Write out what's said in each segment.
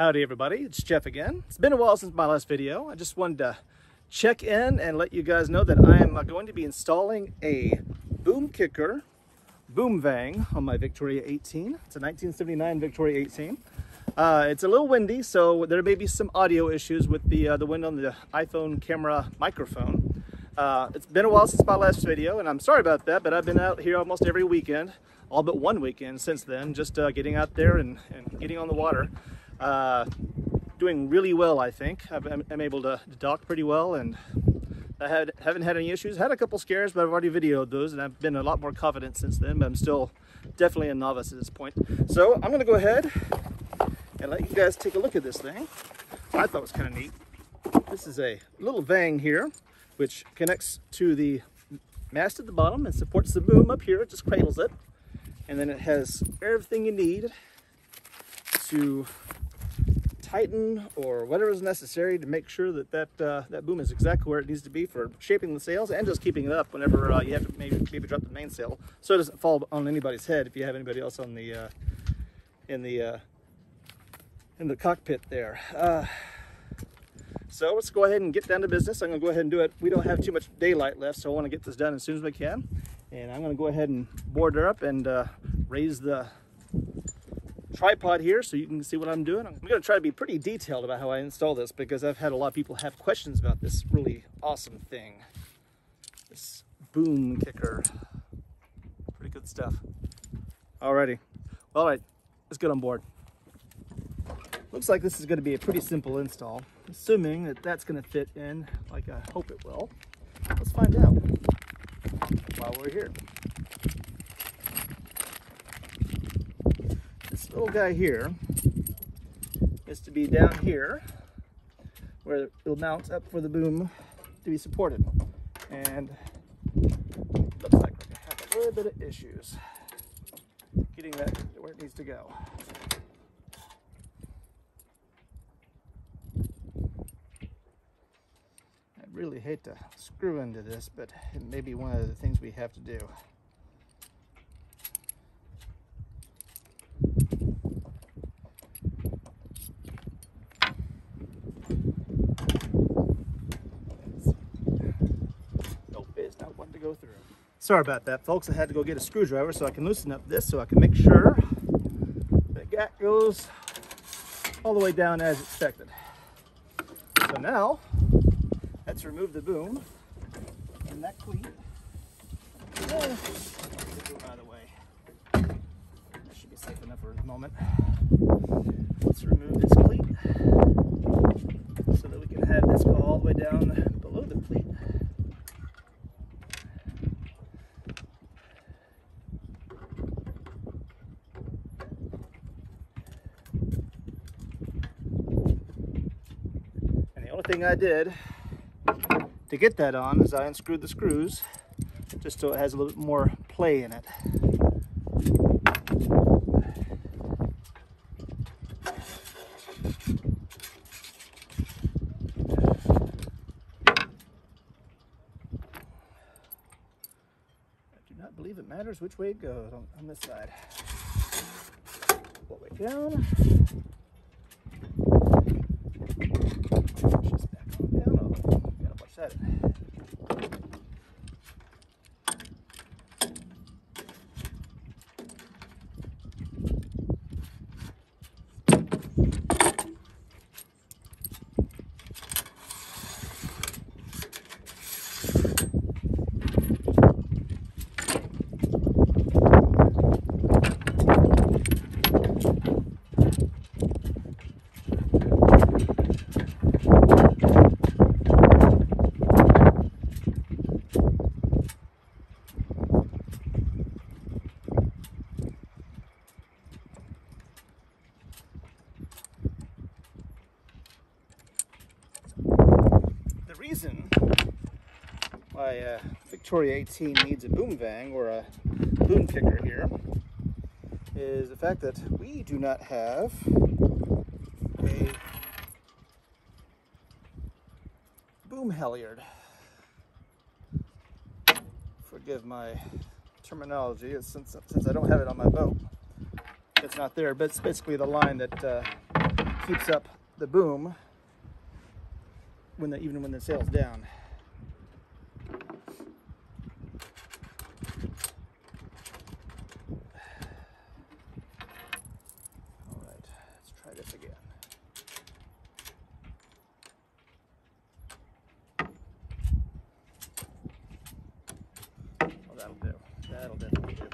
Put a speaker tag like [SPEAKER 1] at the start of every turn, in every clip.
[SPEAKER 1] Howdy everybody, it's Jeff again. It's been a while since my last video. I just wanted to check in and let you guys know that I am going to be installing a BoomKicker boom vang on my Victoria 18. It's a 1979 Victoria 18. It's a little windy, so there may be some audio issues with the wind on the iPhone camera microphone. It's been a while since my last video, and I'm sorry about that, but I've been out here almost every weekend, all but one weekend since then, just getting out there and getting on the water. Doing really well, I think. I'm able to dock pretty well, and I haven't had any issues. Had a couple scares, but I've already videoed those, and I've been a lot more confident since then, but I'm still definitely a novice at this point. So I'm going to go ahead and let you guys take a look at this thing. I thought it was kind of neat. This is a little vang here, which connects to the mast at the bottom and supports the boom up here. It just cradles it. And then it has everything you need to tighten or whatever is necessary to make sure that that boom is exactly where it needs to be for shaping the sails and just keeping it up whenever you have to maybe drop the mainsail, so it doesn't fall on anybody's head if you have anybody else on the in the cockpit there. So let's go ahead and get down to business. I'm going to go ahead and do it. We don't have too much daylight left, so I want to get this done as soon as we can. And I'm going to go ahead and board her up and raise the tripod here so you can see what I'm doing. I'm going to try to be pretty detailed about how I install this, because I've had a lot of people have questions about this really awesome thing. This BoomKicker. Pretty good stuff. Alrighty. Alright, let's get on board. Looks like this is going to be a pretty simple install, assuming that that's going to fit in like I hope it will. Let's find out while we're here. This little guy here is to be down here where it'll mount up for the boom to be supported. And looks like we're going to have a little bit of issues getting that where it needs to go. I really hate to screw into this, but it may be one of the things we have to do. Go through. Sorry about that, folks. I had to go get a screwdriver so I can loosen up this, so I can make sure the gap goes all the way down as expected. So now let's remove the boom and that cleat. Get the boom out of the way. That should be safe enough for the moment. Let's remove this cleat so that we can have this go all the way down below the cleat. Thing I did to get that on is I unscrewed the screws just so it has a little bit more play in it. I do not believe it matters which way it goes on this side. Pull it down. Reason why Victoria 18 needs a boom vang or a BoomKicker here is the fact that we do not have a boom halyard. Forgive my terminology, since I don't have it on my boat. It's not there, but it's basically the line that keeps up the boom even when the sail's down. All right, let's try this again. Oh, that'll do. That'll definitely do.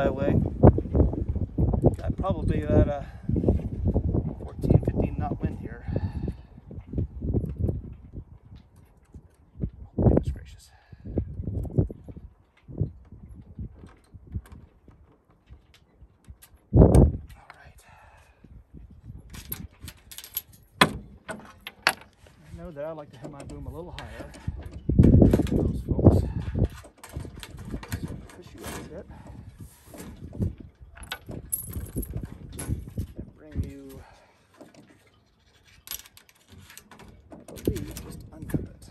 [SPEAKER 1] Away. Got probably about 14, 15 knot wind here. Goodness gracious. All right. I know that I like to have my boom a little higher than those folks. So I'm going to push you up a bit. Just under it.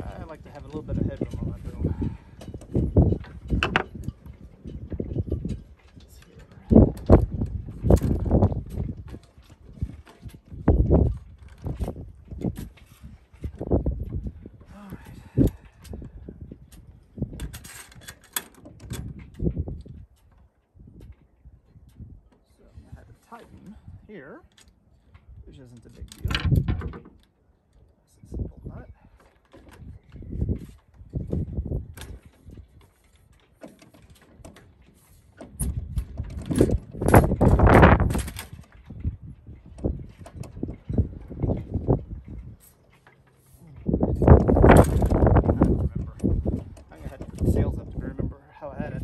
[SPEAKER 1] I like to have a little bit of headroom on my boom. Tighten here, which isn't a big deal. It's a simple nut. I'm gonna have to put the sails up to remember how I had it.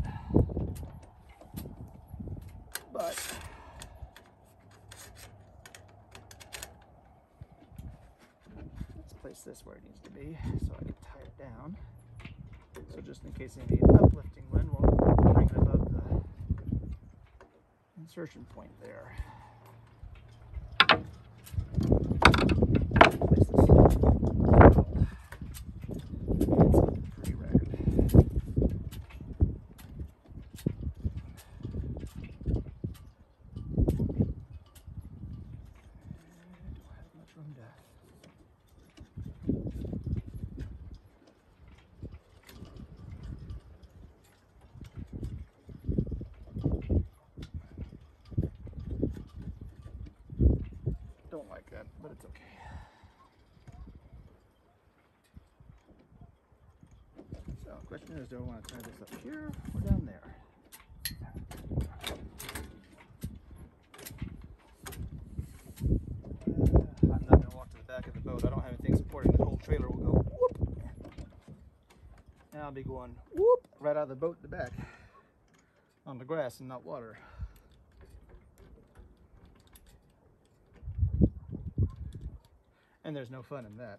[SPEAKER 1] But place this where it needs to be so I can tie it down. So just in case any uplifting wind won't bring it above the insertion point there. Place this. It's pretty ragged. Don't have much room to. Don't like that, but it's okay. So the question is, do I want to tie this up here or down there? I'm not going to walk to the back of the boat. I don't have anything supporting. The whole trailer will go whoop. Now I'll be going whoop right out of the boat in the back on the grass and not water. And there's no fun in that.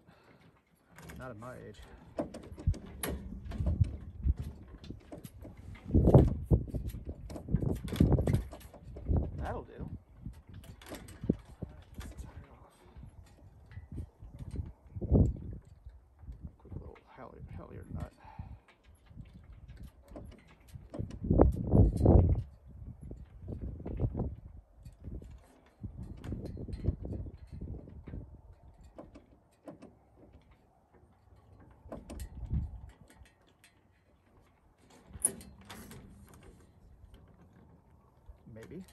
[SPEAKER 1] Not at my age. That'll do. Let's tie it off. Quick little halyard nut. Maybe.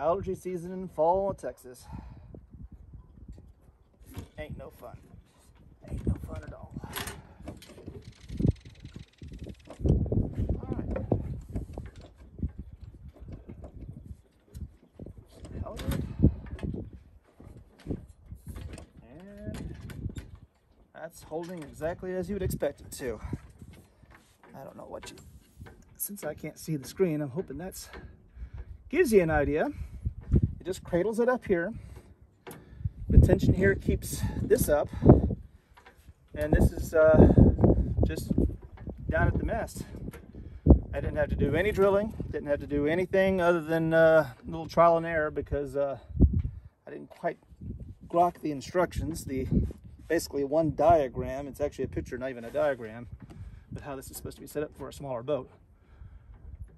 [SPEAKER 1] Allergy season in fall Texas. Ain't no fun. Ain't no fun at all. All right. And that's holding exactly as you would expect it to. I don't know what you, since I can't see the screen, I'm hoping that's gives you an idea. It just cradles it up here. The tension here keeps this up, and this is just down at the mast. I didn't have to do any drilling, didn't have to do anything other than a little trial and error, because I didn't quite grok the instructions. Basically one diagram, it's actually a picture, not even a diagram, but how this is supposed to be set up for a smaller boat.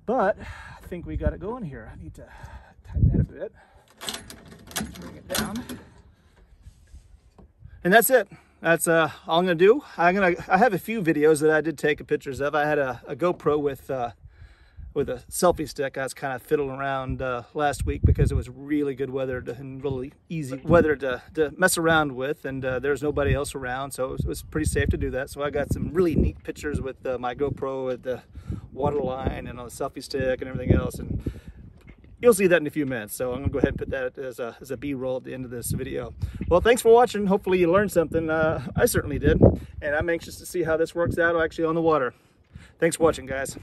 [SPEAKER 1] But I think we got it going here. I need to tighten that a bit, bring it down. And that's it. That's all I'm gonna do. I have a few videos that I did take pictures of. I had a GoPro with a selfie stick. I was kind of fiddling around last week because it was really good weather and really easy weather to mess around with, and there's nobody else around, so it was pretty safe to do that. So I got some really neat pictures with my GoPro with the water line and on the selfie stick and everything else, and you'll see that in a few minutes. So I'm gonna go ahead and put that as a B-roll at the end of this video. Well, thanks for watching. Hopefully you learned something. I certainly did, and I'm anxious to see how this works out actually on the water. Thanks for watching, guys.